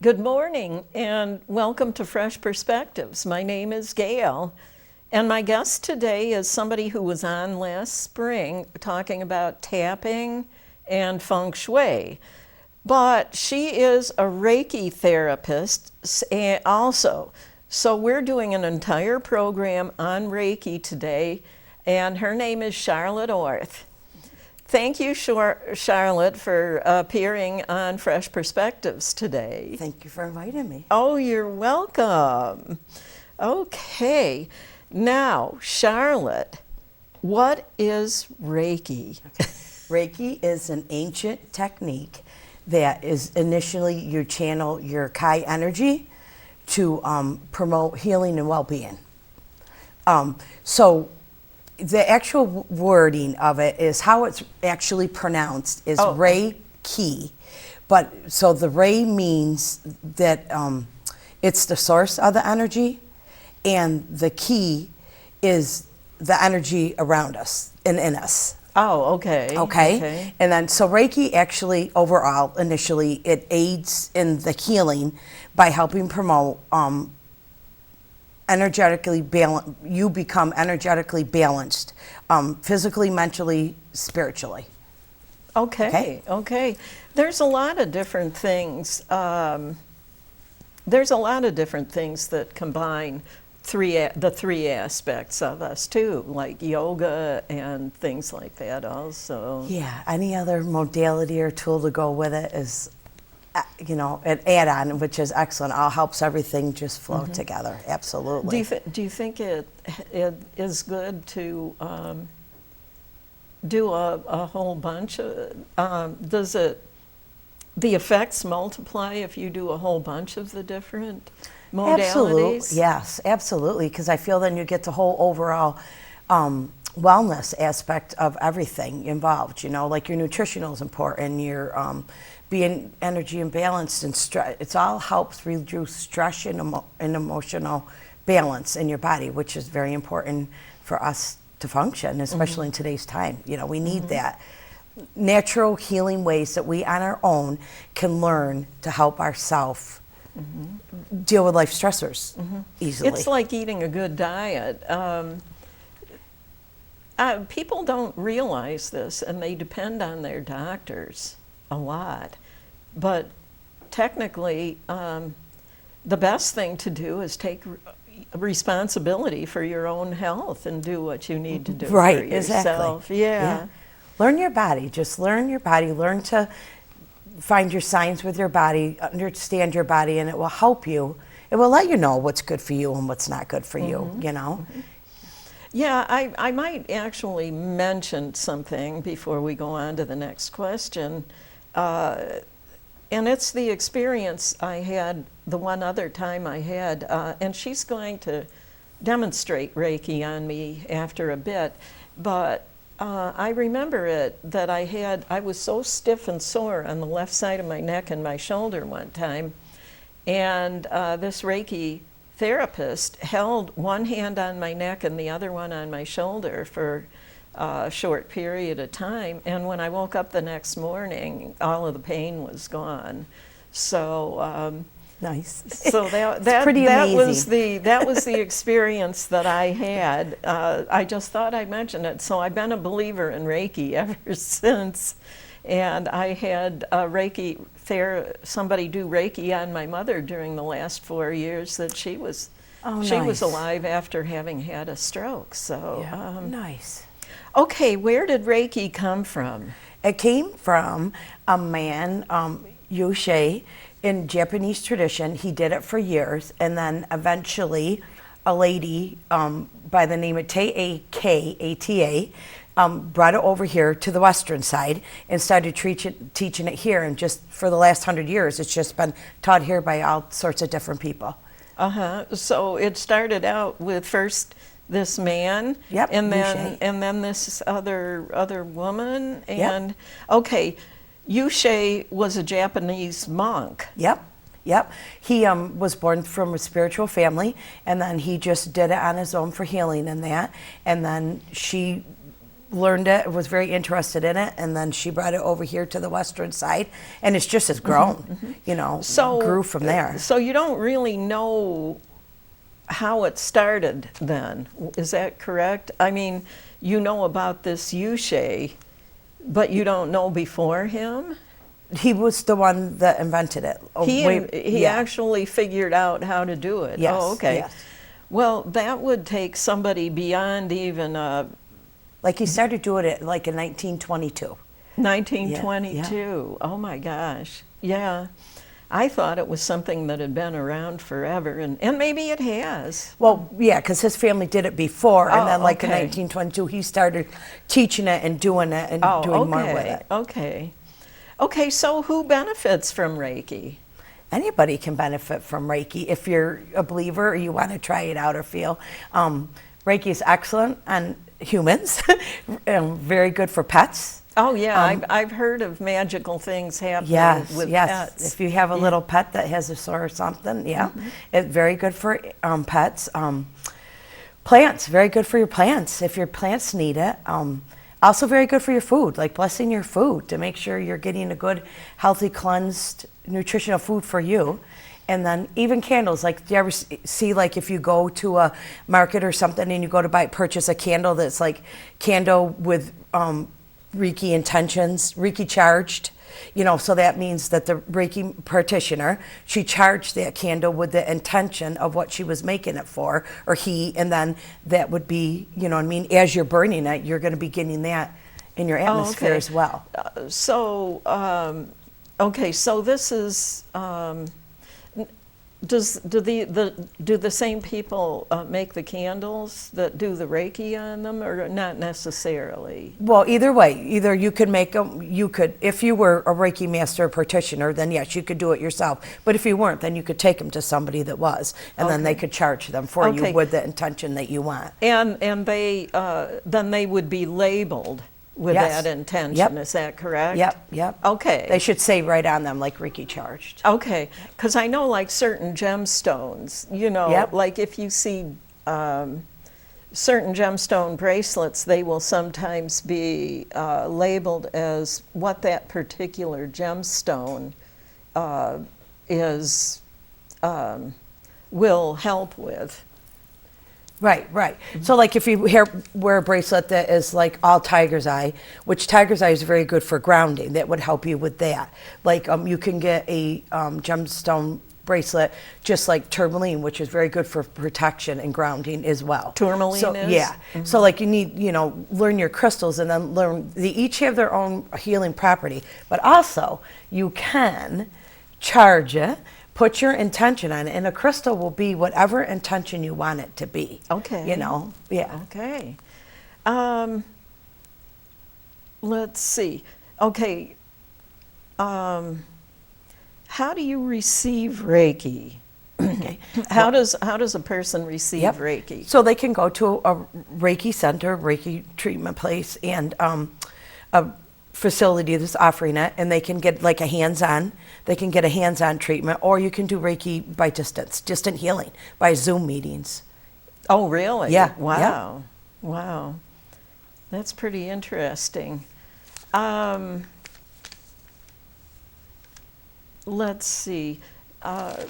Good morning and welcome to Fresh Perspectives. My name is Gail, and my guest today is somebody who was on last spring talking about tapping and feng shui. But she is a Reiki therapist also. So we're doing an entire program on Reiki today, and her name is Charlotte Orth. Thank you, Charlotte, for appearing on Fresh Perspectives today. Thank you for inviting me. Oh, you're welcome. Okay. Now, Charlotte, what is Reiki? Reiki is an ancient technique that is initially you channel your Kai energy to promote healing and well-being. So the actual wording of it is how it's actually pronounced is Reiki. But so the Rei means that it's the source of the energy, and the Ki is the energy around us and in us. Oh, okay. Okay. And then so Reiki actually overall initially it aids in the healing by helping promote energetically balanced. You become energetically balanced, physically, mentally, spiritually. Okay. There's a lot of different things. There's a lot of different things that combine the three aspects of us too, like yoga and things like that also. Yeah, any other modality or tool to go with it is, an add-on, which is excellent. All helps everything just flow together. Absolutely. Do you think it is good to do a whole bunch of, the effects multiply if you do a whole bunch of the different modalities? Absolutely, yes, absolutely, because I feel then you get the whole overall wellness aspect of everything involved, like your nutritional is important, your being energy imbalanced and stress, it all helps reduce stress and emotional balance in your body, which is very important for us to function, especially in today's time. We need that. Natural healing ways that we on our own can learn to help ourselves deal with life stressors easily. It's like eating a good diet. People don't realize this, and they depend on their doctors a lot. But technically, the best thing to do is take responsibility for your own health and do what you need to do for yourself. Exactly. Yeah. Learn your body. Just learn your body. Learn to find your signs with your body, understand your body, and it will help you. It will let you know what's good for you and what's not good for you, Yeah, I might actually mention something before we go on to the next question. And it's the experience I had the one other time I had, and she's going to demonstrate Reiki on me after a bit, but I remember that I was so stiff and sore on the left side of my neck and my shoulder one time, and this Reiki therapist held one hand on my neck and the other one on my shoulder for a short period of time, and when I woke up the next morning, all of the pain was gone. So nice. So that was the experience that I had. I just thought I'd mention it. So I've been a believer in Reiki ever since, and I had somebody do Reiki on my mother during the last 4 years that she was alive after having had a stroke. So nice. Okay, where did Reiki come from? It came from a man, Yusei, in Japanese tradition. He did it for years, and then eventually a lady by the name of Takata brought it over here to the western side and started teaching it here, and just for the last 100 years it's just been taught here by all sorts of different people. So it started out with first this man, and then this other woman, and okay, Yusei was a Japanese monk. Yep. He was born from a spiritual family, and then he just did it on his own for healing and that. And then she learned it, was very interested in it, and then she brought it over here to the western side, and it's just has grown, you know, grew from there. So you don't really know how it started then, is that correct? I mean, you know about this Yushe, but you don't know before him? He was the one that invented it. He actually figured out how to do it. Yes, Oh, okay. yes. Well, that would take somebody beyond even Like he started doing it like in 1922. 1922. Oh my gosh. Yeah. I thought it was something that had been around forever, and maybe it has. Well, yeah, because his family did it before, and then like in okay. 1922 he started teaching it and doing it and doing more with it. Okay. Okay, so who benefits from Reiki? Anybody can benefit from Reiki if you're a believer or you want to try it out or feel. Reiki is excellent on humans, very good for pets. Oh yeah, I've heard of magical things happening with yes. pets. If you have a little pet that has a sore or something, it's very good for pets. Plants, very good for your plants if your plants need it. Also very good for your food, like blessing your food to make sure you're getting a good, healthy, cleansed, nutritional food for you. And then even candles, like do you ever see like if you go to a market or something and you go to purchase a candle that's like candle with Reiki intentions, Reiki charged, you know, so that means that the Reiki practitioner, she charged that candle with the intention of what she was making it for, or he, and then that would be, you know what I mean, as you're burning it, you're going to be getting that in your atmosphere as well. Okay, so this is, do the same people make the candles that do the Reiki on them, or not necessarily? Well, either way, either you could make them, if you were a Reiki master practitioner, then yes, you could do it yourself. But if you weren't, then you could take them to somebody that was, and then they could charge them for you with the intention that you want. And they then they would be labeled with that intention, is that correct? Yep. Okay. They should say right on them, like Reiki charged. Okay, because I know like certain gemstones, you know, like if you see certain gemstone bracelets, they will sometimes be labeled as what that particular gemstone will help with. Right. So like if you wear a bracelet that is like all tiger's eye, which tiger's eye is very good for grounding, that would help you with that. Like you can get a gemstone bracelet just like tourmaline, which is very good for protection and grounding as well. Tourmaline is? Yeah. So like you need, learn your crystals and then learn, they each have their own healing property, but also you can charge it, put your intention on it, and a crystal will be whatever intention you want it to be. Okay. Okay. Let's see. Okay. How do you receive Reiki? Okay. How does a person receive Reiki? So they can go to a Reiki center, Reiki treatment place, and a facility that's offering it, and they can get like a hands-on treatment, or you can do Reiki by distant healing by Zoom meetings. Oh, really? Yeah. Wow. Wow. That's pretty interesting. Let's see. Am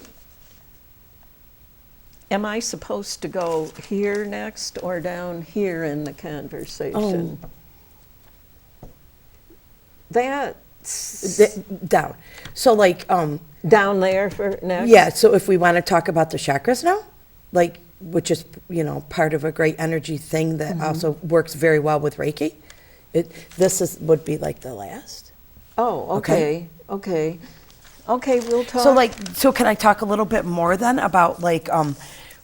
I supposed to go here next or down here in the conversation? That's down. So like down there for next? Yeah, so if we want to talk about the chakras now, like which is part of a great energy thing that also works very well with Reiki. Would be like the last. Oh, okay. Okay, we'll talk. So can I talk a little bit more then about like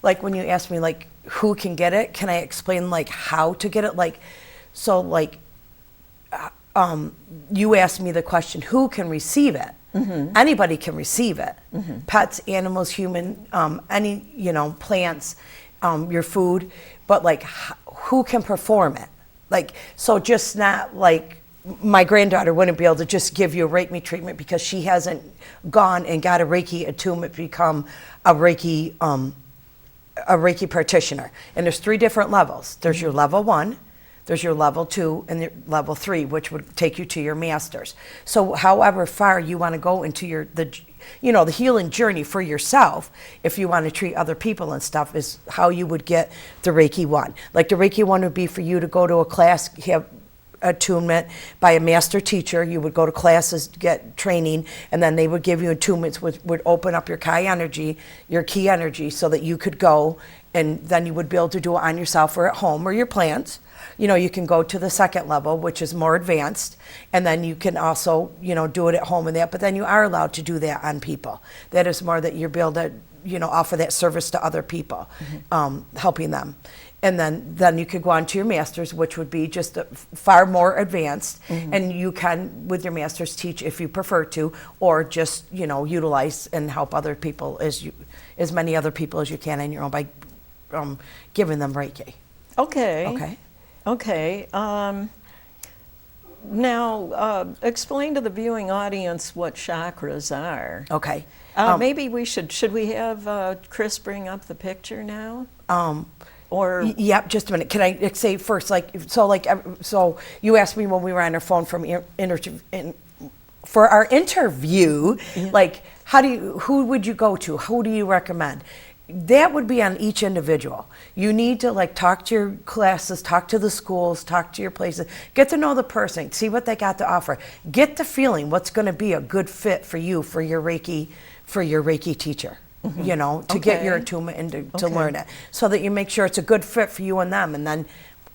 when you asked me like who can get it, can I explain like how to get it? You asked me the question, who can receive it? Anybody can receive it. Pets, animals, human, any, plants, your food, but like who can perform it? Like, so just not like my granddaughter wouldn't be able to just give you a Reiki treatment because she hasn't gone and got a Reiki attunement, become a Reiki practitioner. And there's 3 different levels. There's your level 1, There's your level 2 and your level 3, which would take you to your master's. So however far you want to go into the healing journey for yourself, if you want to treat other people and stuff, is how you would get the Reiki 1. Like the Reiki 1 would be for you to go to a class, have attunement by a master teacher. You would go to classes, get training, and then they would give you attunements, which would open up your key energy, so that you could go, and then you would be able to do it on yourself or at home or your plants. You can go to the second level, which is more advanced, and then you can also, do it at home and that, but then you are allowed to do that on people. That is more that you're able to, offer that service to other people, helping them. And then you could go on to your master's, which would be just far more advanced, and you can, with your master's, teach if you prefer to, or just, utilize and help other people, as many other people as you can on your own, by giving them Reiki. Okay. Now, explain to the viewing audience what chakras are. Okay. Maybe should we have Chris bring up the picture now? Yep, just a minute. Can I say first, so you asked me when we were on our phone for our interview, like, who would you go to? Who do you recommend? That would be on each individual. You need to talk to your classes, talk to the schools, talk to your places, get to know the person, see what they got to offer, get the feeling what's going to be a good fit for you, for your Reiki teacher. To get your attunement and to learn it, so that you make sure it's a good fit for you and them, and then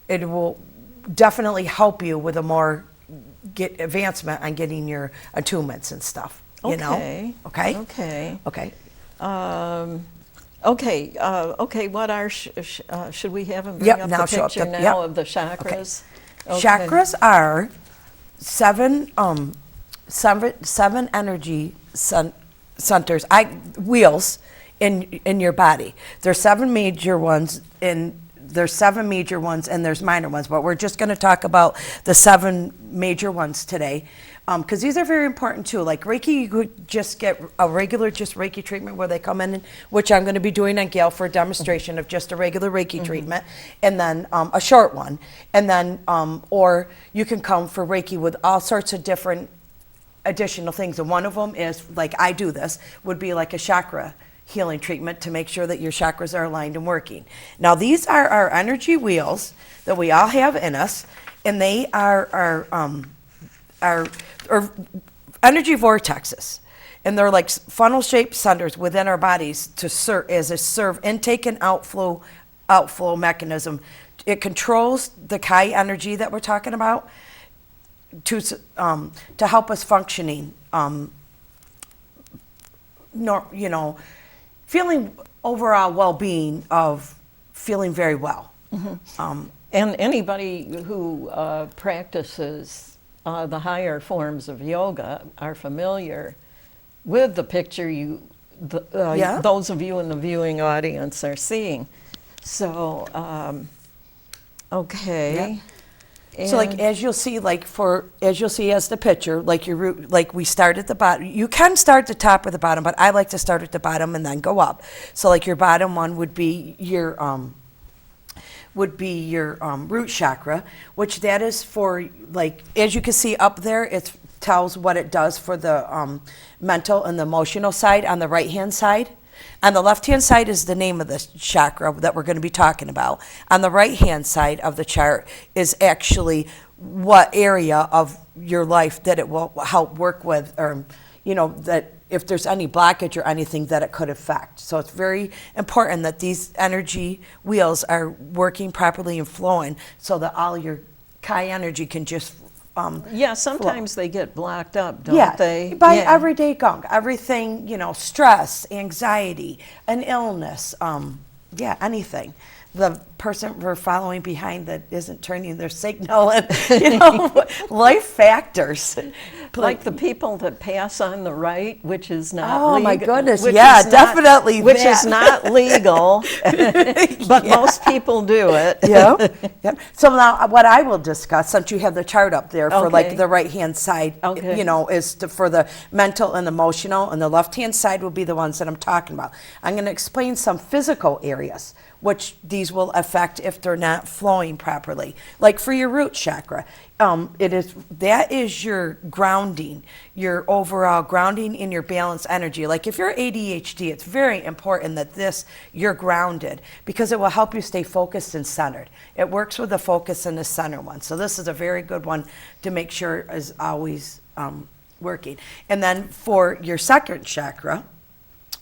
it will definitely help you with get advancement on getting your attunements and stuff. Okay. What are should we have him bring up the picture now of the chakras? Okay. Chakras are seven energy centers, wheels in your body. There's 7 major ones, and there's minor ones, but we're just going to talk about the 7 major ones today, because these are very important too. Like Reiki, you could just get a regular Reiki treatment where they come in, which I'm going to be doing on Gail for a demonstration of just a regular Reiki treatment, and then a short one, and then or you can come for Reiki with all sorts of different additional things, and one of them is, like I do this, would be like a chakra healing treatment to make sure that your chakras are aligned and working. Now these are our energy wheels that we all have in us, and they are our energy vortexes, and they're like funnel-shaped centers within our bodies to serve intake and outflow mechanism. It controls the Kai energy that we're talking about, to help us functioning, feeling overall well-being, of feeling very well. And anybody who practices the higher forms of yoga are familiar with the picture those of you in the viewing audience are seeing. So, okay. So as you'll see, as the picture, we start at the bottom. You can start at the top or the bottom, but I like to start at the bottom and then go up. So your bottom one would be your root chakra, which that is for, as you can see up there, it tells what it does for the mental and the emotional side on the right-hand side. On the left-hand side is the name of the chakra that we're going to be talking about. On the right-hand side of the chart is actually what area of your life that it will help work with, or, that if there's any blockage or anything that it could affect. So it's very important that these energy wheels are working properly and flowing, so that all your Kai energy can just sometimes they get blocked up, don't they? By everyday gunk, everything, stress, anxiety, an illness, anything. The person we're following behind that isn't turning their signal, and life factors. Like the people that pass on the right, which is not Oh, legal. my goodness, which yeah, is not- definitely Which that. is not legal, but most people do it. Yep. So now what I will discuss, since you have the chart up there for like Okay. the right-hand side, Okay. you know, is for the mental and emotional, and the left-hand side will be the ones that I'm talking about. I'm going to explain some physical areas, which these will affect if they're not flowing properly. Like for your root chakra, that is your grounding, your overall grounding in your balanced energy. Like if you're ADHD, it's very important that you're grounded, because it will help you stay focused and centered. It works with the focus and the center one. So this is a very good one to make sure is always working. And then for your second chakra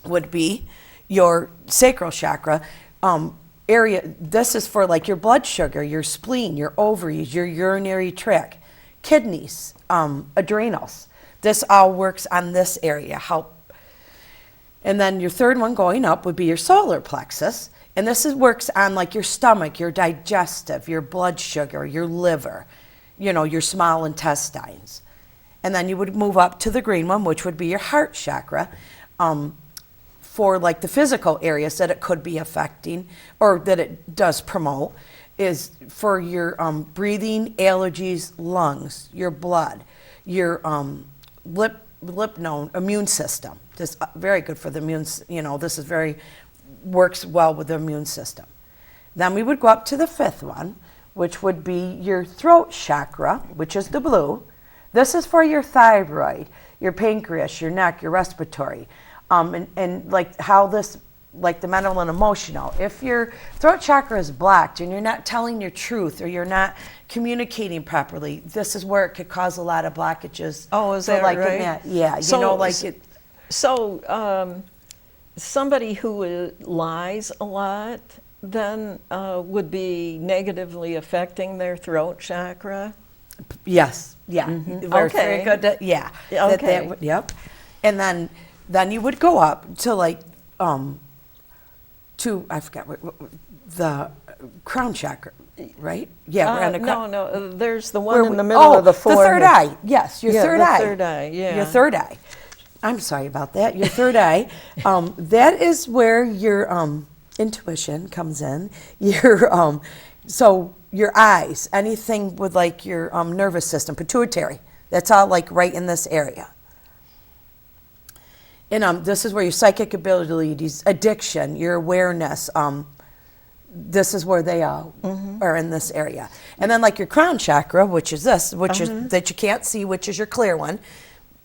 would be your sacral chakra area. This is for like your blood sugar, your spleen, your ovaries, your urinary tract, kidneys, adrenals. This all works on this area. And then your third one going up would be your solar plexus. And this works on like your stomach, your digestive, your blood sugar, your liver, you know, your small intestines. And then you would move up to the green one, which would be your heart chakra. For like the physical areas that it could be affecting or that it does promote is for your breathing, allergies, lungs, your blood, your lymph node, immune system. This very good for the immune, you know, this is works well with the immune system. Then we would go up to the fifth one, which would be your throat chakra, which is the blue. This is for your thyroid, your pancreas, your neck, your respiratory. And like how this, like the mental and emotional, if your throat chakra is blocked and you're not telling your truth or you're not communicating properly, this is where it could cause a lot of blockages. Oh, is that like right? Yeah, So- you know, like it. So somebody who lies a lot then would be negatively affecting their throat chakra? Yes, yeah. Very, Okay. very good. Yeah. Okay. Yep. And then you would go up to like, I forgot the crown chakra, right? Yeah, we're on the crown. No, there's the one in the middle of the forehead. The third eye. Yes, your third eye. third eye, yeah. Your third eye. I'm sorry about that. Your third eye. That is where your intuition comes in. So your eyes, anything with like your nervous system, pituitary. That's all like right in this area. And this is where your psychic abilities, addiction, your awareness, this is where they all are in this area. And then like your crown chakra, which is this, which is that you can't see, which is your clear one,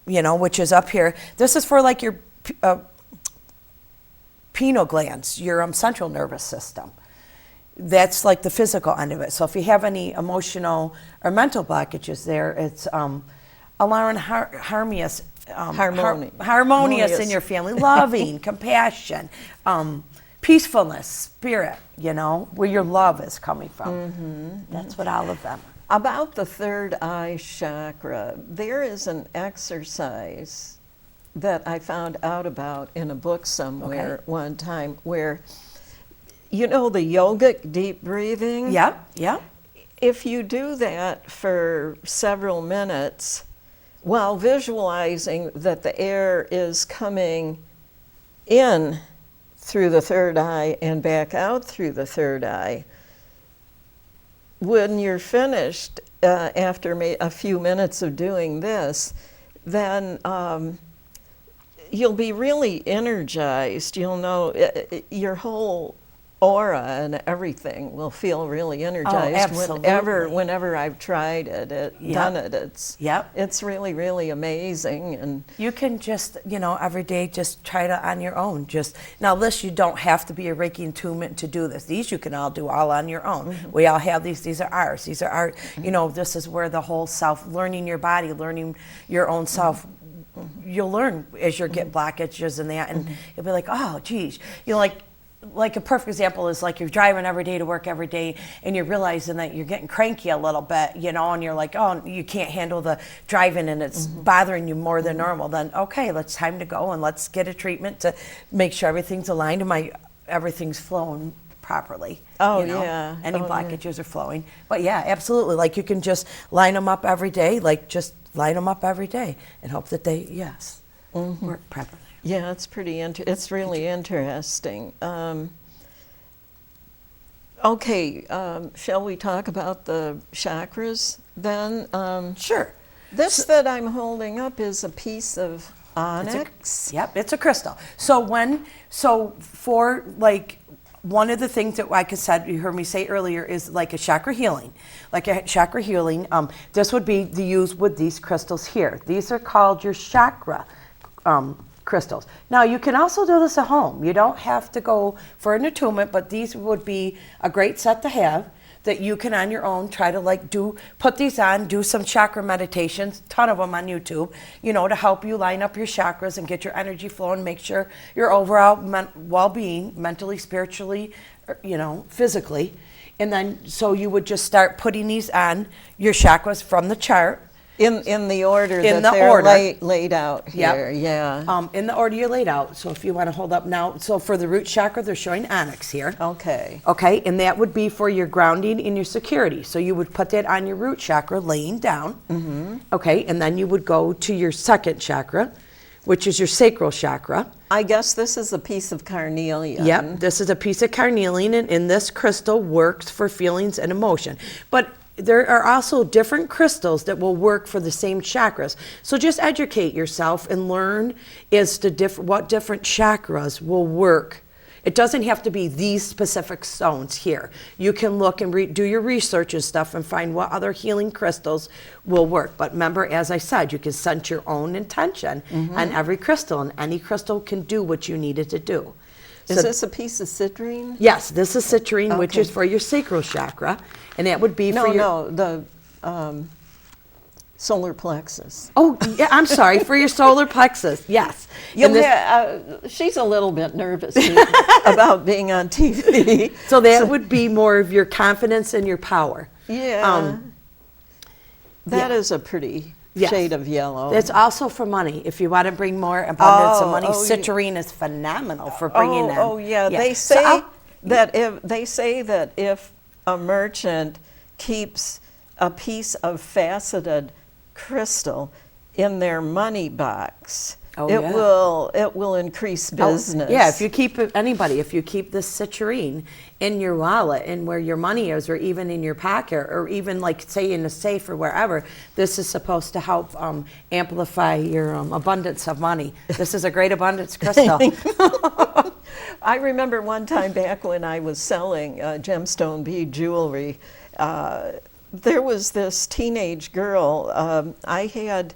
you know, which is up here. This is for like your pineal glands, your central nervous system. That's like the physical end of it. So if you have any emotional or mental blockages there, it's allowing harmonious in your family, loving, compassion, peacefulness, spirit, you know, where your love is coming from. That's what all of them. About the third eye chakra, there is an exercise that I found out about in a book somewhere one time where, you know, the yogic deep breathing? Yep. If you do that for several minutes, while visualizing that the air is coming in through the third eye and back out through the third eye, when you're finished after a few minutes of doing this, then you'll be really energized. You'll know your whole aura and everything will feel really energized. Whenever I've tried it, done it, it's really, really amazing. And you can just, you know, every day just try it on your own. Now this, you don't have to be a Reiki attunement to do this. These you can all do all on your own. We all have these are ours. These are our, you know, this is where the whole self, learning your body, learning your own self, you'll learn as you get blockages and that, and you'll be like, oh, geez, you know, like a perfect example is like you're driving every day to work every day and you're realizing that you're getting cranky a little bit, you know, and you're like, oh, you can't handle the driving and it's bothering you more than normal. Then, okay, it's time to go and let's get a treatment to make sure everything's aligned and everything's flowing properly. Oh, you know? yeah. Any Oh, yeah. blockages are flowing. But yeah, absolutely. Like you can just line them up every day, like just line them up every day and hope that they, work properly. Yeah, it's it's really interesting. Okay, shall we talk about the chakras then? Sure. This that I'm holding up is a piece of onyx. Yep, it's a crystal. So for like one of the things that like I said, you heard me say earlier, is like a chakra healing. Like a chakra healing, this would be used with these crystals here. These are called your chakra crystals. Now you can also do this at home. You don't have to go for an attunement, but these would be a great set to have that you can on your own try to like put these on, do some chakra meditations, ton of them on YouTube, to help you line up your chakras and get your energy flowing, make sure your overall well-being, mentally, spiritually, physically. And then so you would just start putting these on your chakras from the chart. In the order In that the they're order. laid out here, yeah. In the order you're laid out. So if you want to hold up now, so for the root chakra, they're showing onyx here. Okay. Okay, and that would be for your grounding and your security. So you would put that on your root chakra, laying down. Mm-hmm. Okay, and then you would go to your second chakra, which is your sacral chakra. I guess this is a piece of carnelian. Yep, this is a piece of carnelian, and this crystal works for feelings and emotion. But there are also different crystals that will work for the same chakras. So just educate yourself and learn as to what different chakras will work. It doesn't have to be these specific stones here. You can look and do your research and stuff and find what other healing crystals will work. But remember, as I said, you can set your own intention on every crystal, and any crystal can do what you need it to do. Is this a piece of citrine? Yes, this is citrine, which Okay. is for your sacral chakra, and that would be for your... the solar plexus. Oh, yeah, I'm sorry, for your solar plexus, yes. And this- She's a little bit nervous about being on TV. so that would be more of your confidence and your power. Yeah. That yeah. is a pretty Yes. shade of yellow. It's also for money. If you want to bring more abundance of money, yeah. citrine is phenomenal for bringing in. Oh, yeah. They So say that if a merchant keeps a piece of faceted crystal in their money box, it will increase business. Yeah, if you keep this citrine in your wallet and where your money is, or even in your pocket, or even like say in a safe or wherever, this is supposed to help amplify your abundance of money. This is a great abundance crystal. I remember one time back when I was selling gemstone bead jewelry, there was this teenage girl. I had,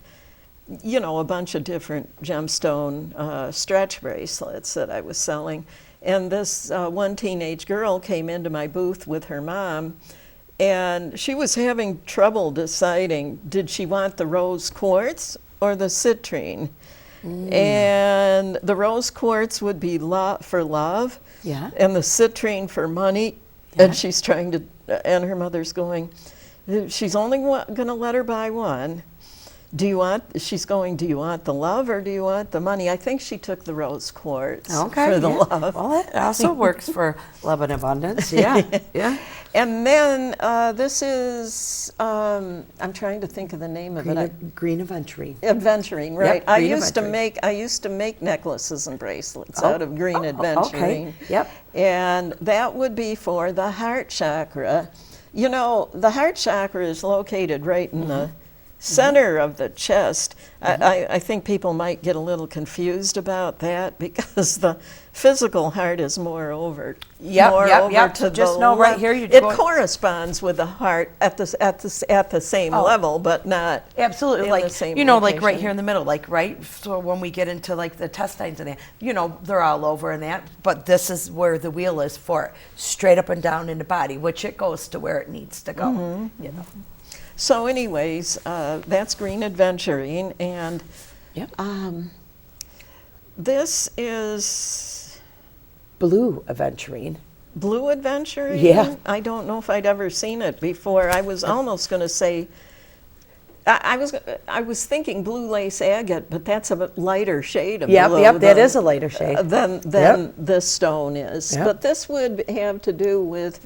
a bunch of different gemstone stretch bracelets that I was selling. And this one teenage girl came into my booth with her mom, and she was having trouble deciding, did she want the rose quartz or the citrine? And the rose quartz would be for love, Yeah. and the citrine for money. Yeah. And she's trying to, and her mother's going, she's only going to let her buy one. Do you want the love or do you want the money? I think she took the rose quartz for the love. Well, it also works for love and abundance. Yeah, yeah. And then this is, I'm trying to think of the name of it. Green aventurine. Aventurine, right. Yep, I green used to make necklaces and bracelets out of green aventurine. Okay. Yep. And that would be for the heart chakra. The heart chakra is located right in the center of the chest. I think people might get a little confused about that because the physical heart is more over. To just the know right here it corresponds with the heart at the same level, but not absolutely in like the same like right location. here in the middle, like right. So when we get into like the intestines and that, they're all over in that, but this is where the wheel is for it, straight up and down in the body, which it goes to where it needs to go. So anyways, that's green aventurine, and this is blue aventurine. blue aventurine. Yeah. I don't know if I'd ever seen it before. I was almost going to say I was thinking blue lace agate, but that's a lighter shade of Yep, blue. yep, that is a lighter shade. Than Yep. this stone is. Yep. But this would have to do with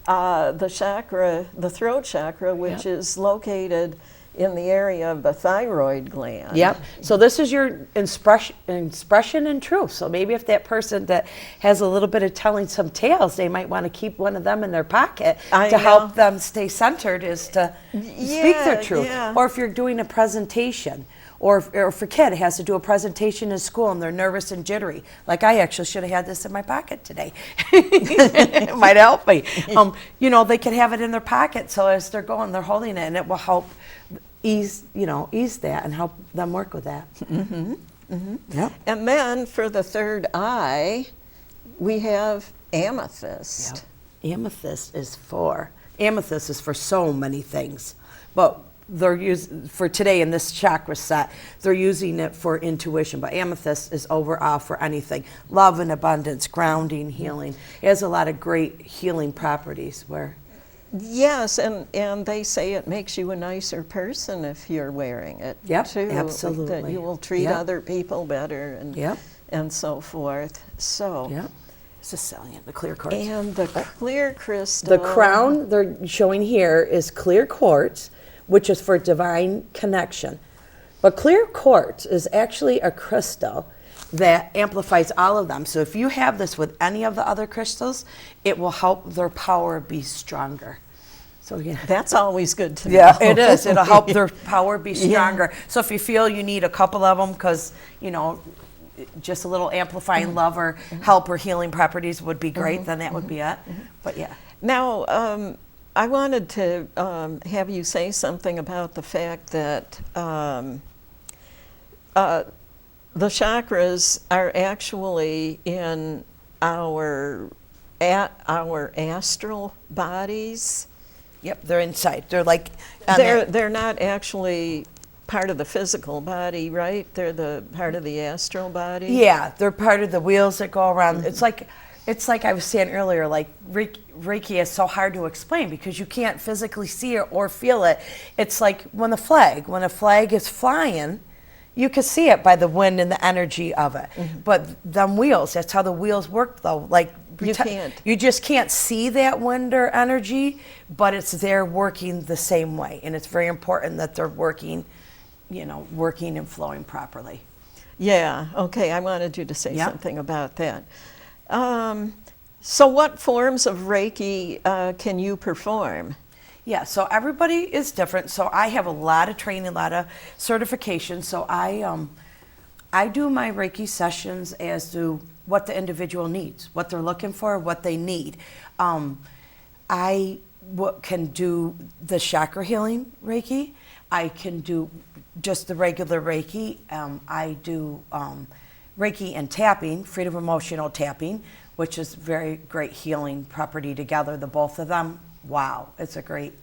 the chakra, the throat chakra, which Yep. is located in the area of the thyroid gland. Yep. So this is your expression and truth. So maybe if that person that has a little bit of telling some tales, they might want to keep one of them in their pocket I to know. help them stay centered, is to speak their truth. Yeah. Or if you're doing a presentation, or if a kid has to do a presentation in school and they're nervous and jittery, like I actually should have had this in my pocket today. It might help me. You know, they can have it in their pocket, so as they're going, they're holding it, and it will help ease that and help them work with that. Mm-hmm. Mm-hmm. Yep. And then for the third eye, we have amethyst. Yep. Amethyst is for so many things, but they're for today in this chakra set, they're using it for intuition, but amethyst is overall for anything. Love and abundance, grounding, healing. It has a lot of great healing properties where. Yes, and they say it makes you a nicer person if you're wearing it. Yep, too. absolutely. That you will treat Yep. other people better and Yep. and so forth. So Yep. It's a salient, the clear quartz. and the clear crystal. The crown they're showing here is clear quartz, which is for divine connection. But clear quartz is actually a crystal that amplifies all of them. So if you have this with any of the other crystals, it will help their power be stronger. So yeah. That's always good to know. Yeah, it is. It'll help their power be Yeah. stronger. So if you feel you need a couple of them because, just a little amplifying love or help or healing properties would be great, then that would be it. But yeah. Now, I wanted to have you say something about the fact that the chakras are actually in our astral bodies. Yep, they're inside. They're like They're not actually part of the physical body, right? They're the part of the astral body. Yeah, they're part of the wheels that go around. It's like I was saying earlier, like Reiki is so hard to explain because you can't physically see it or feel it. It's like when a flag is flying, you can see it by the wind and the energy of it. But them wheels, that's how the wheels work though. Like you just can't see that wind or energy, but it's there working the same way. And it's very important that they're working and flowing properly. Yeah, okay, I wanted you to say something about that. So what forms of Reiki can you perform? Yeah, so everybody is different. So I have a lot of training, a lot of certification. So I do my Reiki sessions as to what the individual needs, what they're looking for, what they need. I can do the chakra healing Reiki. I can do just the regular Reiki. I do Reiki and tapping, freedom emotional tapping, which is very great healing property together, the both of them. Wow, it's a great.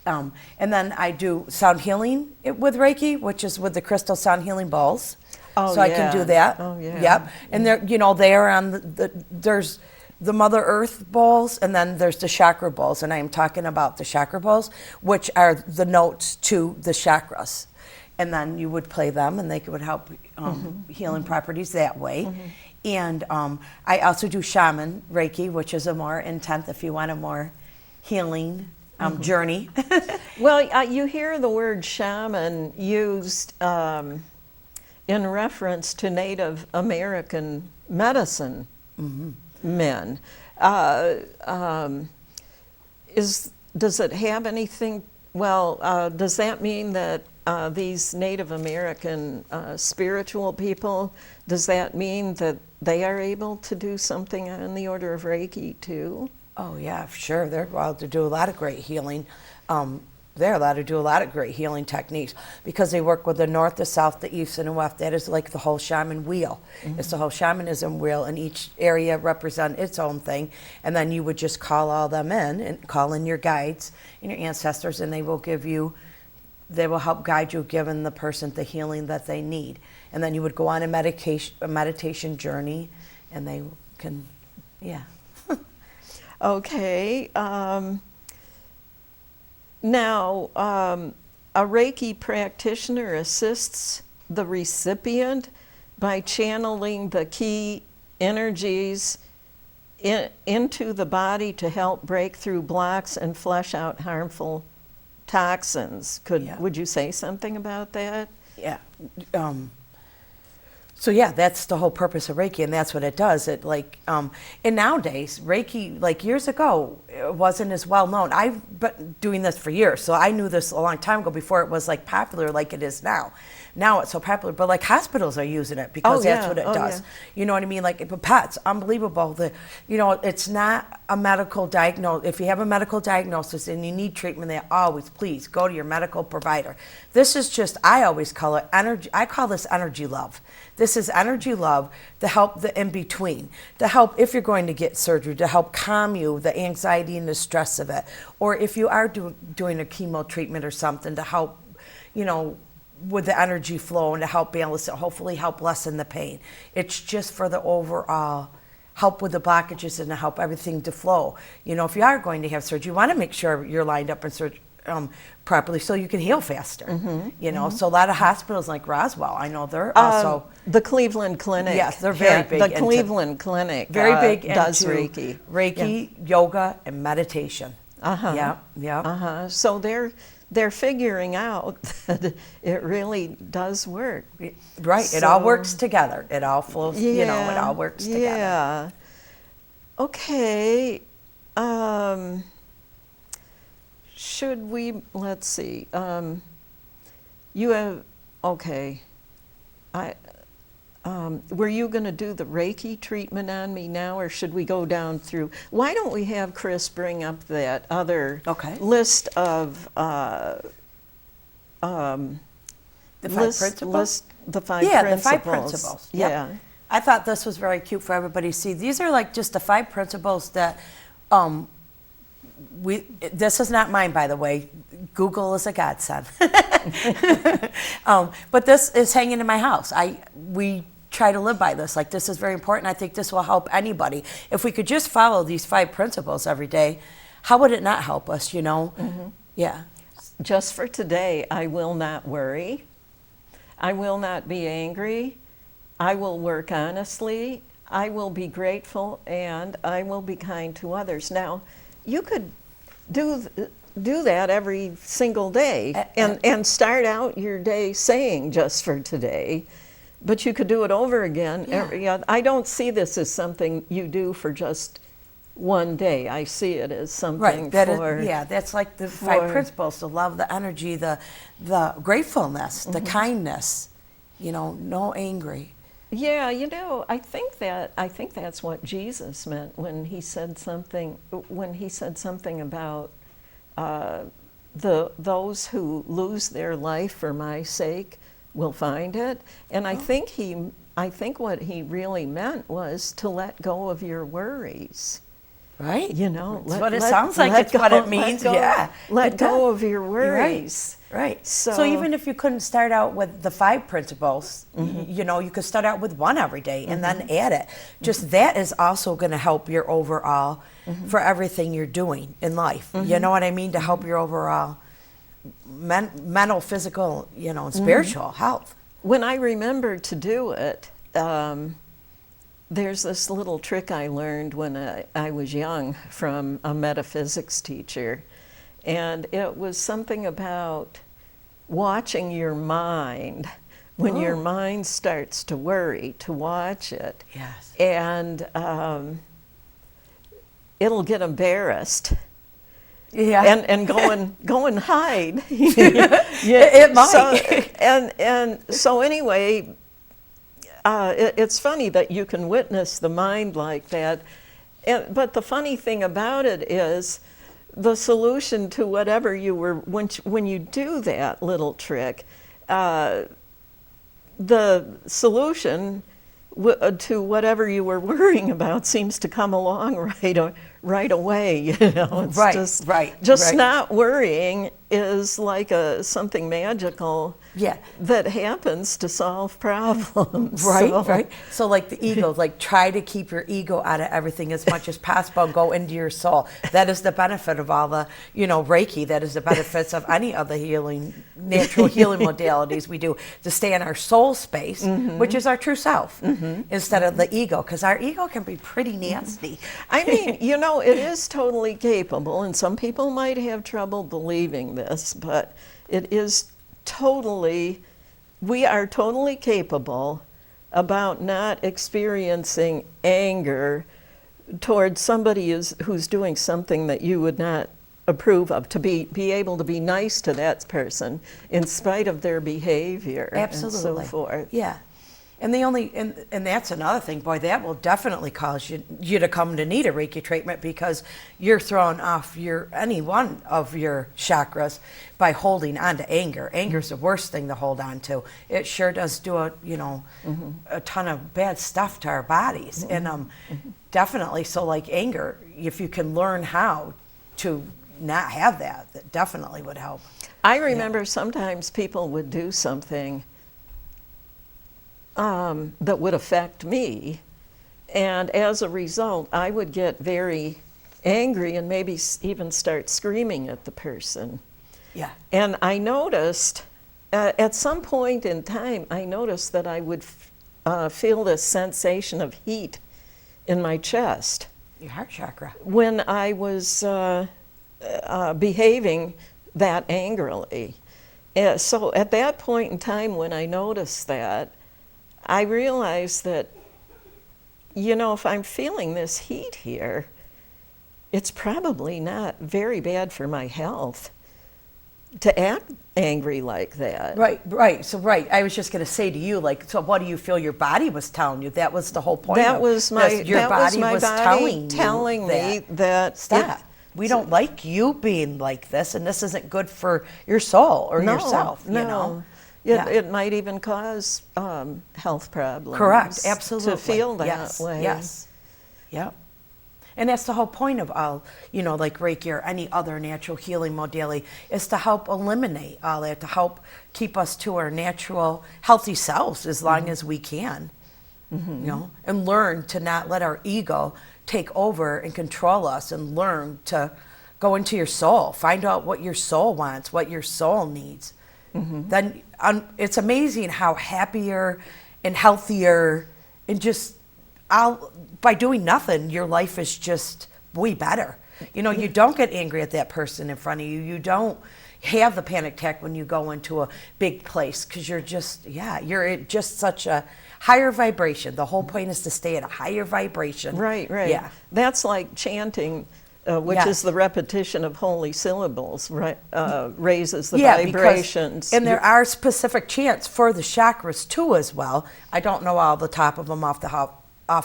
And then I do sound healing with Reiki, which is with the crystal sound healing balls. Oh, so I can do that. Oh, yeah. Yep. And they're on there's the Mother Earth balls, and then there's the chakra balls, and I am talking about the chakra balls, which are the notes to the chakras. And then you would play them, and they would help healing properties that way. And I also do shaman Reiki, which is a more intense, if you want a more healing journey. Well, you hear the word shaman used in reference to Native American medicine men. Does it have anything? Well, does that mean that these Native American spiritual people, does that mean that they are able to do something on the order of Reiki too? Oh yeah, sure. They're allowed to do a lot of great healing. They're allowed to do a lot of great healing techniques because they work with the north, the south, the east, and the west. That is like the whole shaman wheel. It's the whole shamanism wheel, and each area represents its own thing. And then you would just call all them in and call in your guides and your ancestors, and they will help guide you, giving the person the healing that they need. And then you would go on a meditation journey, and they can, yeah. Okay. Now, a Reiki practitioner assists the recipient by channeling the key energies into the body to help break through blocks and flush out harmful toxins. Would you say something about that? Yeah. So yeah, that's the whole purpose of Reiki, and that's what it does. It and nowadays Reiki, like years ago, it wasn't as well known. I've been doing this for years, so I knew this a long time ago before it was like popular like it is now. Now it's so popular, but like hospitals are using it because that's what it does. Yeah. You know what I mean? Like but pets, unbelievable. It's not a medical diagnosis. If you have a medical diagnosis and you need treatment, they always please go to your medical provider. This is just, I always call it energy. I call this energy love. This is energy love to help the in-between, to help if you're going to get surgery, to help calm you, the anxiety and the stress of it. Or if you are doing a chemo treatment or something, to help, with the energy flow and to help balance it, hopefully help lessen the pain. It's just for the overall help with the blockages and to help everything to flow. If you are going to have surgery, you want to make sure you're lined up and properly so you can heal faster. So a lot of hospitals like Roswell, I know they're also the Cleveland Clinic. Yes, they're very big. The Cleveland Clinic very big does into Reiki, yoga, and meditation. Yeah. So they're figuring out that it really does work. Right. So, it all works together. It all flows. It all works together. Yeah. Okay. Should we, let's see, you have, okay, were you going to do the Reiki treatment on me now, or should we go down through, why don't we have Chris bring up that other list of, the five principles? The five principles. The five principles. Yep. Yeah. I thought this was very cute for everybody to see. These are like just the five principles that, this is not mine, by the way. Google is a godsend. But this is hanging in my house. We try to live by this. Like, this is very important. I think this will help anybody. If we could just follow these five principles every day, how would it not help us, Yeah. Just for today, I will not worry. I will not be angry. I will work honestly. I will be grateful, and I will be kind to others. Now, you could do that every single day and start out your day saying just for today, but you could do it over again. I don't see this as something you do for just one day. I see it as something that's like the five principles: the love, the energy, the gratefulness, the kindness. No angry. Yeah, I think that's what Jesus meant when he said something about those who lose their life for my sake will find it. And I think what he really meant was to let go of your worries. Right. That's what it sounds like. It's what it means. Let go of your worries. Right. So even if you couldn't start out with the five principles, you could start out with one every day and then add it. Just that is also going to help your overall for everything you're doing in life. You know what I mean? To help your overall mental, physical, and spiritual health. When I remember to do it, there's this little trick I learned when I was young from a metaphysics teacher, and it was something about watching your mind. When your mind starts to worry, to watch it. Yes. And it'll get embarrassed. Yeah. And go and hide. It might. So anyway, it's funny that you can witness the mind like that. But the funny thing about it is the solution to whatever you were, when you do that little trick, the solution to whatever you were worrying about seems to come along right away. It's just not worrying is like something magical Yeah. that happens to solve problems. Right, So- right. So like the ego, like try to keep your ego out of everything as much as possible and go into your soul. That is the benefit of all the, Reiki. That is the benefits of any of the natural healing modalities we do, to stay in our soul space, which is our true self, instead of the ego, because our ego can be pretty nasty. I mean, it is totally capable, and some people might have trouble believing this, but it is we are totally capable about not experiencing anger towards somebody who's doing something that you would not approve of, to be able to be nice to that person in spite of their behavior. Absolutely. And so forth. Yeah. And and that's another thing, boy, that will definitely cause you to come to need a Reiki treatment, because you're throwing off any one of your chakras by holding on to anger. Anger is the worst thing to hold on to. It sure does do a ton of bad stuff to our bodies. And definitely, so like anger, if you can learn how to not have that definitely would help. I remember sometimes people would do something that would affect me, and as a result, I would get very angry and maybe even start screaming at the person. Yeah. And I noticed, at some point in time, I noticed that I would feel this sensation of heat in my chest Your heart chakra. when I was behaving that angrily. So at that point in time, when I noticed that, I realized that, if I'm feeling this heat here, it's probably not very bad for my health to act angry like that. Right. So, I was just going to say to you, like, so what do you feel your body was telling you? That was the whole point. That was my body telling me that stop. We don't like you being like this, and this isn't good for your soul or yourself. It might even cause health problems. Correct, absolutely. To feel that way. Yes. Yep. And that's the whole point of all, like Reiki or any other natural healing modality, is to help eliminate all that, to help keep us to our natural, healthy selves as long as we can, and learn to not let our ego take over and control us, and learn to go into your soul, find out what your soul wants, what your soul needs. Then it's amazing how happier and healthier and just by doing nothing, your life is just way better. You don't get angry at that person in front of you. You don't have the panic attack when you go into a big place, because you're at just such a higher vibration. The whole point is to stay at a higher vibration. Right. Yeah. That's like chanting, which is the repetition of holy syllables, right? Raises the vibrations. And there are specific chants for the chakras too as well. I don't know all the top of them off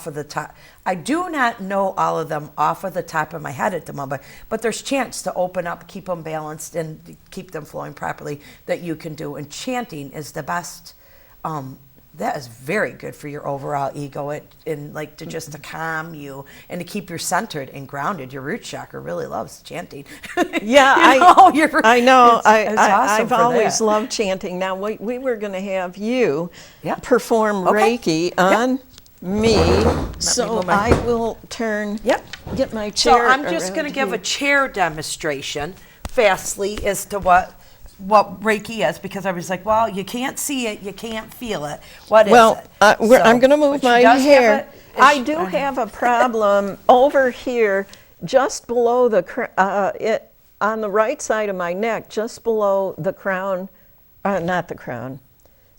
of the top. I do not know all of them off of the top of my head at the moment, but there's chants to open up, keep them balanced, and keep them flowing properly that you can do. And chanting is the best. That is very good for your overall ego, to calm you and to keep you centered and grounded. Your root chakra really loves chanting. Yeah, I know. It's awesome. I've always loved chanting. Now, we were going to have you perform Reiki on me, so I will get my chair. So I'm just going to give a chair demonstration fastly as to what Reiki is, because I was like, well, you can't see it, you can't feel it. What is it? I'm going to move my hair. I do have a problem over here, just below on the right side of my neck, just below the crown, not the crown,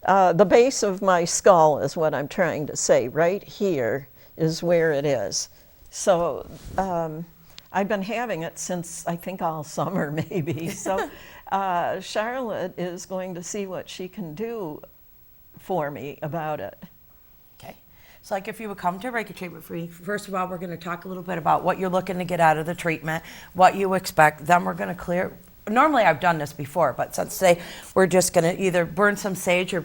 the base of my skull is what I'm trying to say. Right here is where it is. So I've been having it since, I think, all summer maybe. So Charlotte is going to see what she can do for me about it. Okay. So like if you would come to Reiki treatment for me, first of all, we're going to talk a little bit about what you're looking to get out of the treatment, what you expect. Then we're going to clear. Normally I've done this before, but since today we're just going to either burn some sage or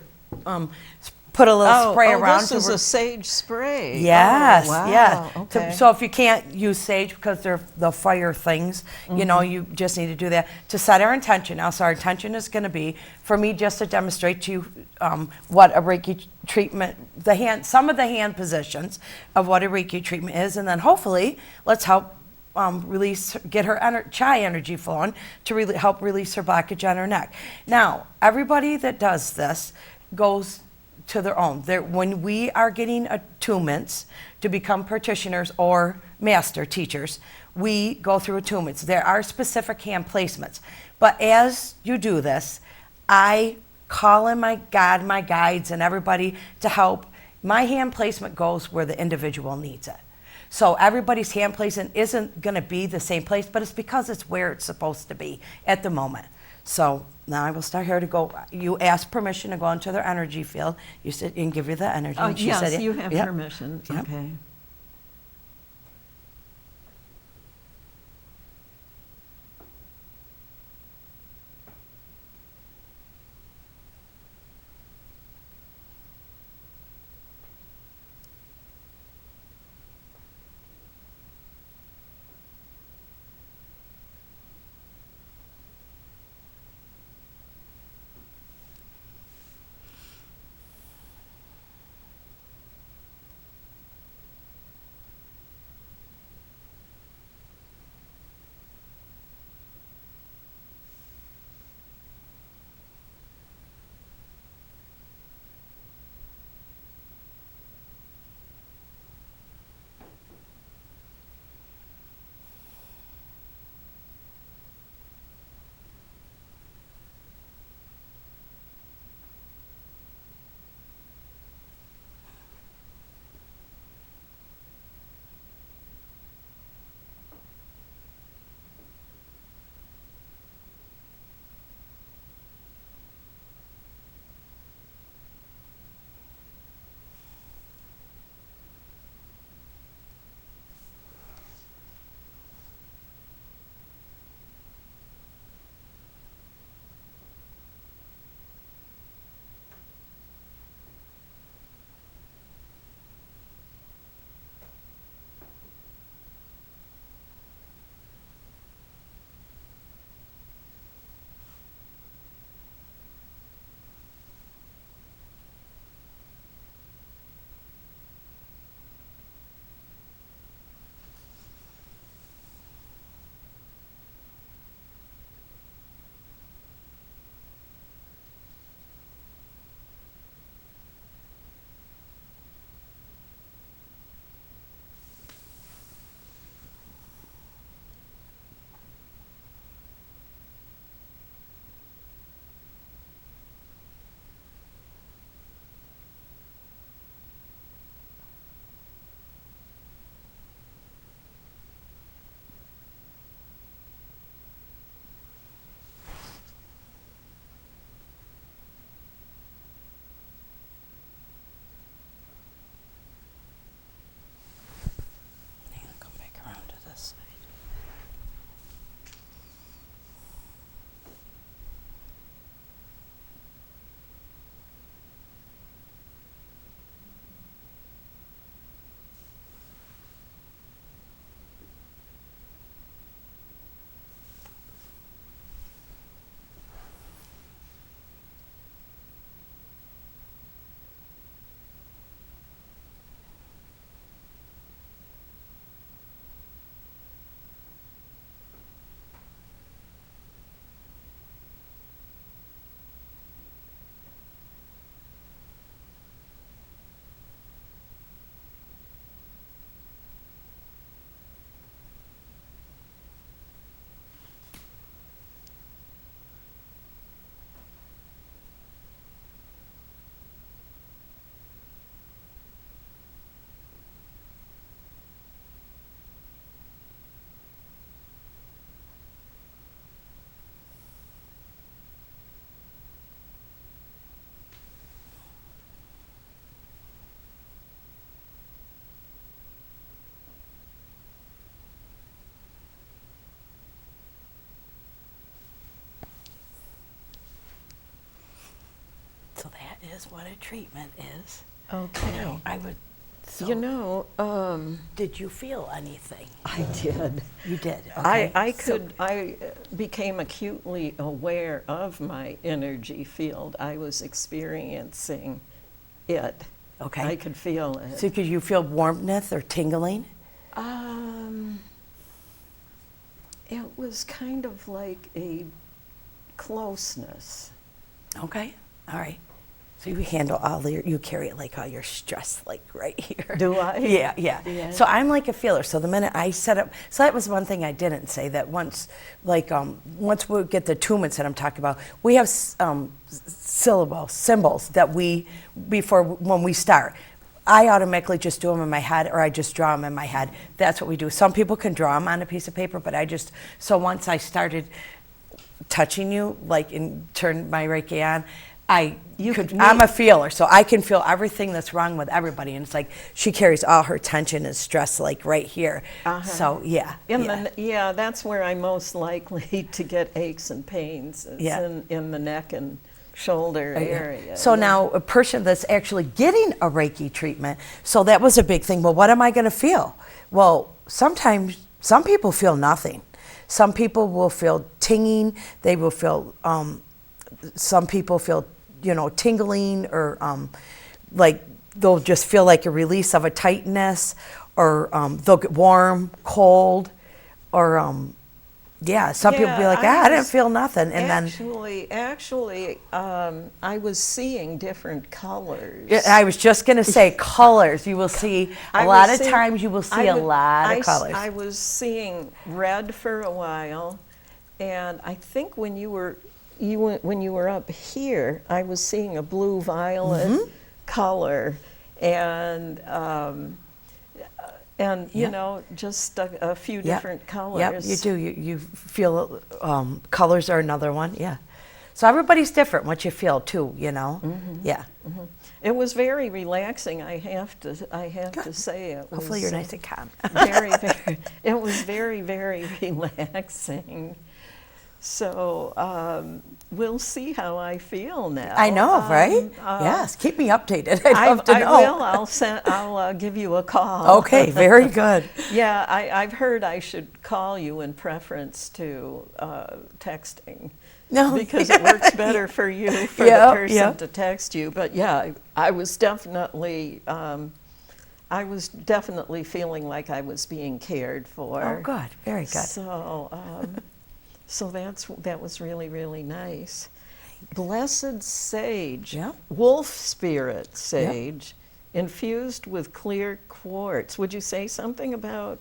put a little Oh, spray oh, around. this is a sage spray. Yes, Oh, wow. yeah. Okay. So if you can't use sage because they're the fire things, you know, you just need to do that to set our intention. Now, so our intention is going to be for me just to demonstrate to you what a Reiki treatment, some of the hand positions of what a Reiki treatment is, and then hopefully let's help get her chi energy flowing to really help release her blockage on her neck. Now, everybody that does this goes to their own. When we are getting attunements to become practitioners or master teachers, we go through attunements. There are specific hand placements. But as you do this, I call in my God, my guides, and everybody to help. My hand placement goes where the individual needs it. So everybody's hand placement isn't going to be the same place, but it's because it's where it's supposed to be at the moment. So now I will start here to go. You ask permission to go into their energy field. You said and give you the energy. Oh, And she yes, said, you have yep. permission. Yep. Okay. So that is what a treatment is. Okay. Now, I would. So You know, did you feel anything? I did. You did. Okay. I became acutely aware of my energy field. I was experiencing it. Okay. I could feel it. So could you feel warmth or tingling? It was kind of like a closeness. Okay. All right. So you handle you carry it like all your stress, like right here. Do I? Yeah. Yeah. So I'm like a feeler. So the minute I set up, so that was one thing I didn't say, that once we get the attunements that I'm talking about, we have symbols that when we start. I automatically just do them in my head, or I just draw them in my head. That's what we do. Some people can draw them on a piece of paper, but so once I started touching you, and turned my Reiki on, I'm a feeler, so I can feel everything that's wrong with everybody. And it's like she carries all her tension and stress right here. So yeah. That's where I'm most likely to get aches and pains. It's in the neck and shoulder area. So now a person that's actually getting a Reiki treatment, so that was a big thing. Well, what am I going to feel? Well, sometimes some people feel nothing. Some people will feel tinging. They will feel, some people feel, tingling, or they'll just feel like a release of a tightness, or they'll get warm, cold, or some people be like, I didn't feel nothing, and actually, I was seeing different colors. I was just going to say colors. You will see a lot of times. You will see a lot of colors. I was seeing red for a while, and I think when you were up here, I was seeing a blue violet color, and just a few different colors. Yep, you do. You feel colors are another one. Yeah. So everybody's different. What you feel too. Yeah. Mm-hmm. It was very relaxing. I have to say it. Hopefully you're nice and calm. It was very, very relaxing. So we'll see how I feel now. I know, right? Yes, keep me updated. I'd love to know. I will. I'll give you a call. Okay, very good. Yeah, I've heard I should call you in preference to texting. No, because it works better for you, for the person to text you. But yeah, I was definitely feeling like I was being cared for. Oh, good, very good. So that was really, really nice. Blessed sage, Yep. wolf spirit sage, infused with clear quartz. Would you say something about?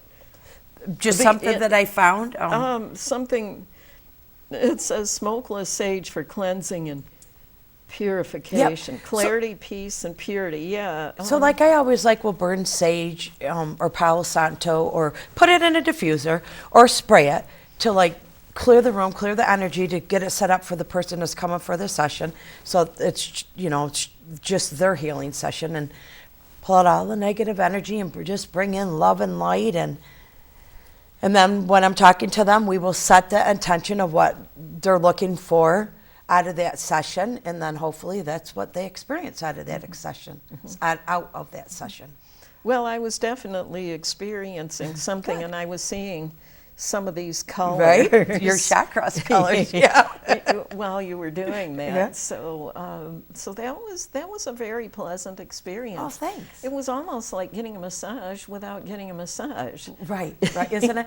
Just something that I found? Something, it says smokeless sage for cleansing and purification, clarity, peace, and purity. Yeah. So I always will burn sage or Palo Santo, or put it in a diffuser, or spray it to clear the room, clear the energy, to get it set up for the person that's coming for the session. So it's it's just their healing session, and pull out all the negative energy and just bring in love and light. And then when I'm talking to them, we will set the intention of what they're looking for out of that session, and then hopefully that's what they experience out of that session, out of that session. Well, I was definitely experiencing something, and I was seeing some of these colors. Right? Your chakras colors, yeah. While you were doing that. Yeah. So that was a very pleasant experience. Oh, thanks. It was almost like getting a massage without getting a massage. Right, isn't it?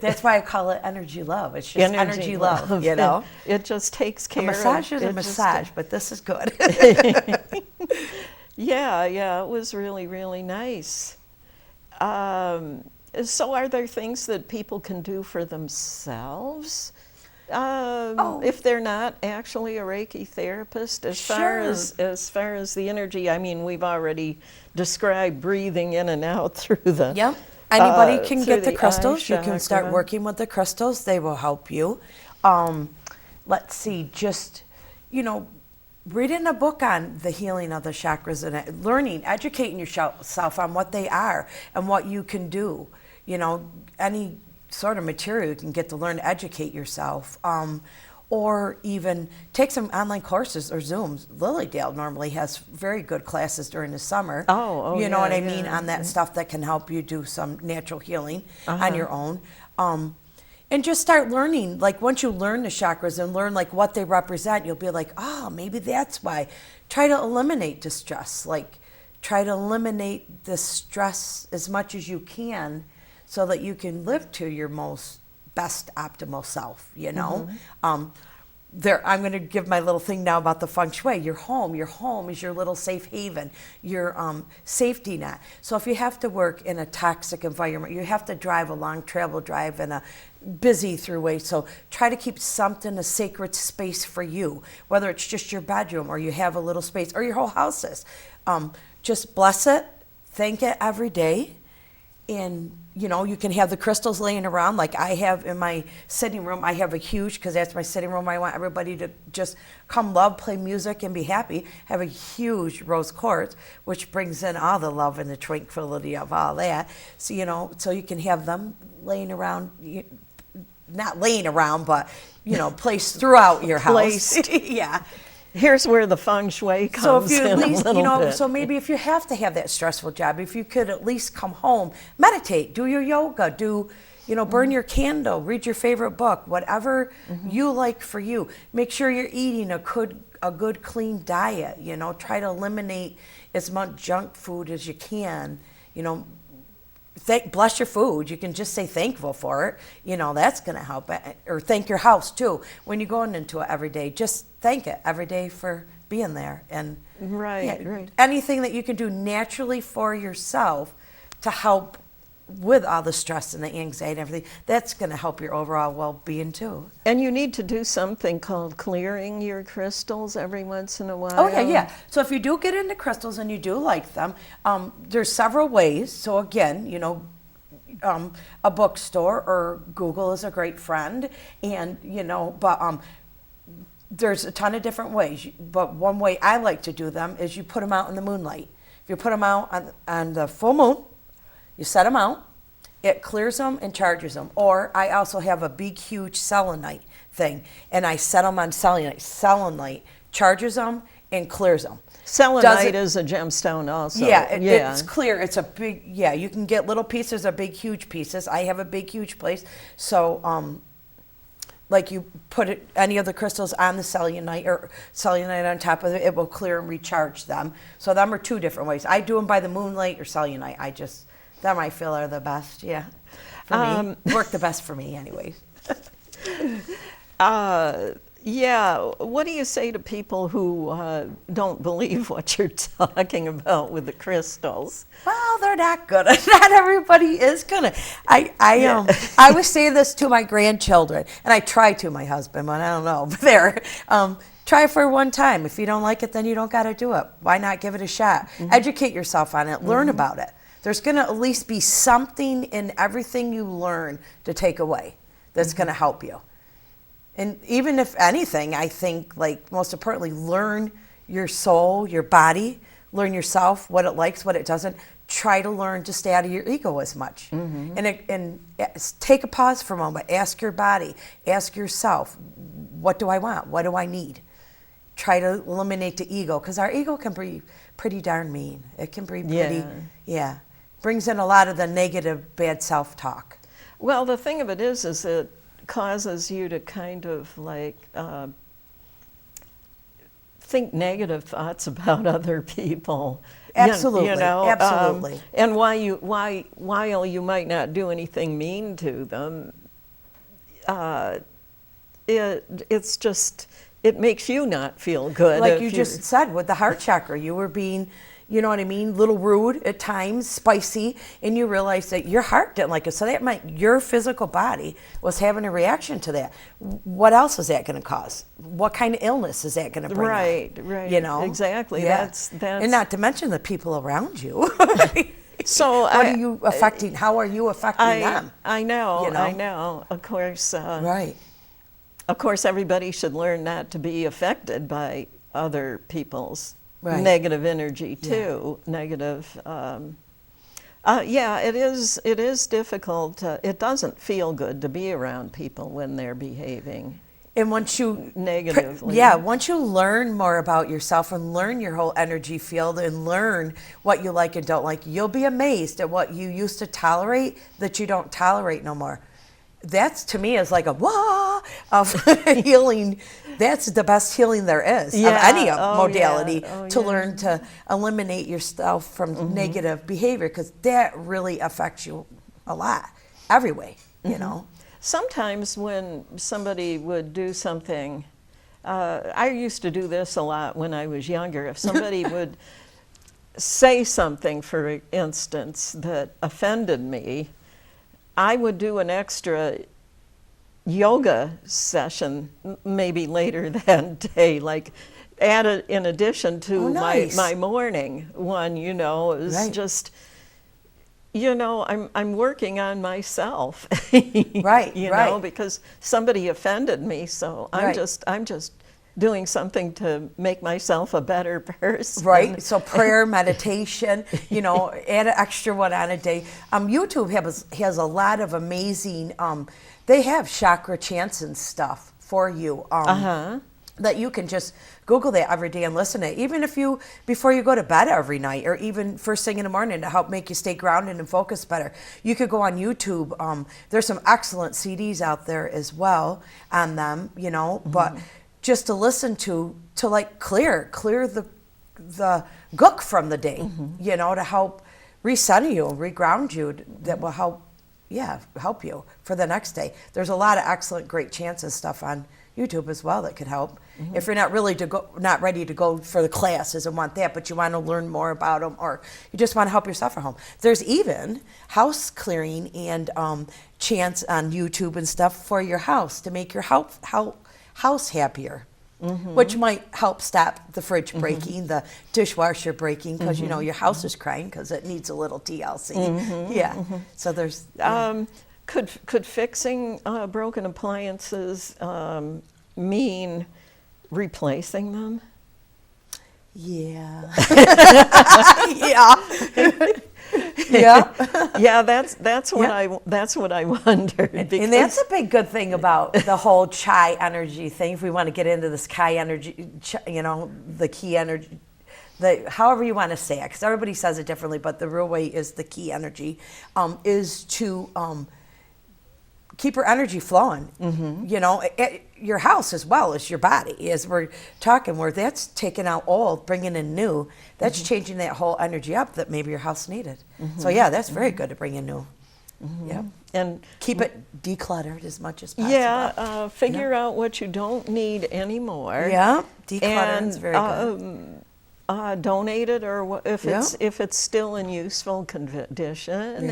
That's why I call it energy love. It's just energy love, It just takes care of... A massage is a massage, but this is good. Yeah, it was really, really nice. So are there things that people can do for themselves if they're not actually a Reiki therapist? As far as the energy, I mean, we've already described breathing in and out through the... Yep. Anybody can get the crystals. You can start working with the crystals. They will help you. Let's see, just, reading a book on the healing of the chakras and learning, educating yourself on what they are and what you can do. Any sort of material you can get to learn to educate yourself. or even take some online courses or Zooms. Lilydale normally has very good classes during the summer. You know yeah, what I mean, yeah. on that stuff that can help you do some natural healing Uh-huh. on your own. And just start learning. Like once you learn the chakras and learn like what they represent, you'll be like, oh, maybe that's why. Try to eliminate distress. Like try to eliminate the stress as much as you can so that you can live to your most best optimal self, you know? I'm going to give my little thing now about the feng shui. Your home is your little safe haven, your safety net. So if you have to work in a toxic environment, you have to drive a long travel drive in a busy throughway. So try to keep something, a sacred space for you, whether it's just your bedroom or you have a little space or your whole house is. Just bless it, thank it every day. And, you know, you can have the crystals laying around like I have in my sitting room. I have a huge, because that's my sitting room. I want everybody to just come love, play music, and be happy. I have a huge rose quartz, which brings in all the love and the tranquility of all that. So, you know, so you can have them laying around, not laying around, but, you know, placed throughout your house. Placed. Yeah. Here's where the feng shui comes So if you in at least, a little you know, bit. so maybe if you have to have that stressful job, if you could at least come home, meditate, do your yoga, do, you know, burn your candle, read your favorite book, whatever you like for you. Make sure you're eating a good clean diet, you know, try to eliminate as much junk food as you can, you know. Bless your food. You can just say thankful for it. You know, that's going to help. Or thank your house, too. When you're going into it every day, just thank it every day for being there. And Right. anything that you can do naturally for yourself to help with all the stress and the anxiety and everything, that's going to help your overall well-being, too. And you need to do something called clearing your crystals every once in a while. Oh, yeah. So if you do get into crystals and you do like them, there's several ways. So again, you know, a bookstore or Google is a great friend. And, you know, but there's a ton of different ways. But one way I like to do them is you put them out in the moonlight. If you put them out on the full moon, you set them out, it clears them and charges them. Or I also have a big, huge selenite thing, and I set them on selenite. Selenite charges them and clears them. Selenite is a gemstone also. Yeah, it's clear. It's a big, you can get little pieces or big, huge pieces. I have a big, huge place. So, like you put any of the crystals on the selenite or selenite on top of it, it will clear and recharge them. So them are two different ways. I do them by the moonlight or selenite. Them I feel are the best, for me. Work the best for me anyways. What do you say to people who don't believe what you're talking about with the crystals? Well, they're not good. Not everybody is gonna. I always say this to my grandchildren, and I try to my husband, but I don't know. But try for one time. If you don't like it, then you don't got to do it. Why not give it a shot? Educate yourself on it. Learn about it. There's going to at least be something in everything you learn to take away that's going to help you. And even if anything, I think, like, most importantly, learn your soul, your body, learn yourself, what it likes, what it doesn't. Try to learn to stay out of your ego as much. And take a pause for a moment. Ask your body, ask yourself, what do I want? What do I need? Try to eliminate the ego, because our ego can be pretty darn mean. It can be pretty, brings in a lot of the negative, bad self-talk. Well, the thing of it is it causes you to kind of like think negative thoughts about other people. Absolutely, you know, absolutely. And while you might not do anything mean to them, it's just, it makes you not feel good. Like you just said with the heart chakra, you were being, you know what I mean, little rude at times, spicy, and you realized that your heart didn't like it. So that meant your physical body was having a reaction to that. What else is that going to cause? What kind of illness is that going to bring? Right. You know, exactly. Yeah. That's and not to mention the people around you. So what are you affecting? How are you affecting them? I know. You know? I know. Of course. Right. Of course, everybody should learn not to be affected by other people's negative energy too. Negative. It is difficult. It doesn't feel good to be around people when they're behaving And once you negatively. once you learn more about yourself and learn your whole energy field and learn what you like and don't like, you'll be amazed at what you used to tolerate that you don't tolerate no more. That's, to me, is like a wah of healing. That's the best healing there is of any modality, to learn to eliminate yourself from negative behavior, because that really affects you a lot, every way, you know. Sometimes when somebody would do something, I used to do this a lot when I was younger. If somebody would say something, for instance, that offended me, I would do an extra yoga session maybe later that day, like in addition to my morning one, you know. It was just, you know, I'm working on myself, you know, because somebody offended me, so I'm just doing something to make myself a better person. Right. So prayer, meditation, you know, add an extra one on a day. YouTube has a lot of amazing. They have chakra chants and stuff for you. That you can just Google that every day and listen to it, even if before you go to bed every night, or even first thing in the morning, to help make you stay grounded and focused better. You could go on YouTube. There's some excellent CDs out there as well on them, you know, but just to listen to like clear the gook from the day, you know, to help reset you and reground you. That will help you for the next day. There's a lot of excellent, great chants and stuff on YouTube as well that could help. If you're not ready to go for the classes and want that, but you want to learn more about them, or you just want to help yourself at home. There's even house clearing and chants on YouTube and stuff for your house to make your house happier. Which might help stop the fridge breaking, the dishwasher breaking, because you know your house is crying because it needs a little TLC. So there's could fixing broken appliances mean replacing them? Yeah. That's what I wondered. And that's a big good thing about the whole chi energy thing. If we want to get into this chi energy, you know, the key energy, however you want to say it, because everybody says it differently, but the real way is the key energy, is to keep your energy flowing. You know, your house as well as your body, as we're talking, where that's taking out old, bringing in new. That's changing that whole energy up that maybe your house needed. So yeah, that's very good to bring in new. And keep it decluttered as much as possible. Figure out what you don't need anymore. Declutter is very good. Donate it, or if it's still in useful condition,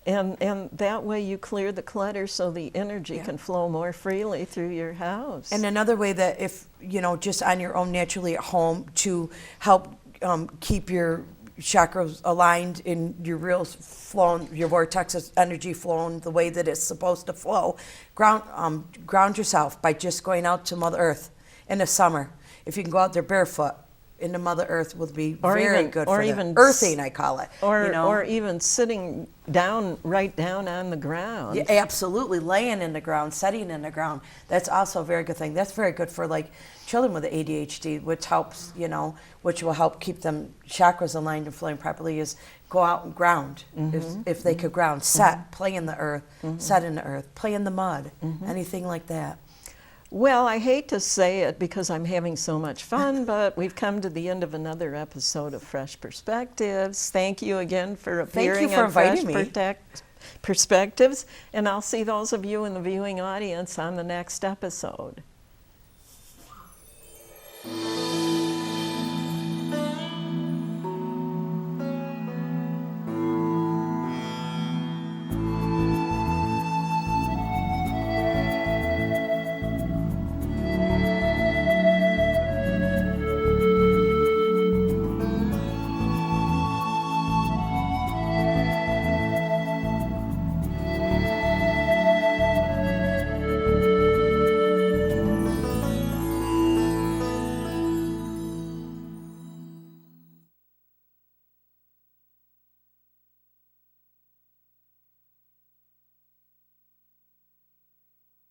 and that way you clear the clutter so the energy can flow more freely through your house. And another way that, if you know, just on your own naturally at home, to help keep your chakras aligned and your reels flowing, your vortex of energy flowing the way that it's supposed to flow, ground yourself by just going out to Mother Earth in the summer. If you can go out there barefoot, into Mother Earth would be very good for the earthing, I call it. Or even sitting down, right down on the ground. Yeah, absolutely, laying in the ground, sitting in the ground. That's also a very good thing. That's very good for like children with ADHD, which helps, you know, which will help keep them chakras aligned and flowing properly, is go out and ground. If they could ground, play in the earth, set in the earth, play in the mud, anything like that. Well, I hate to say it because I'm having so much fun, but we've come to the end of another episode of Fresh Perspectives. Thank you again for appearing on Fresh Perspectives, and I'll see those of you in the viewing audience on the next episode.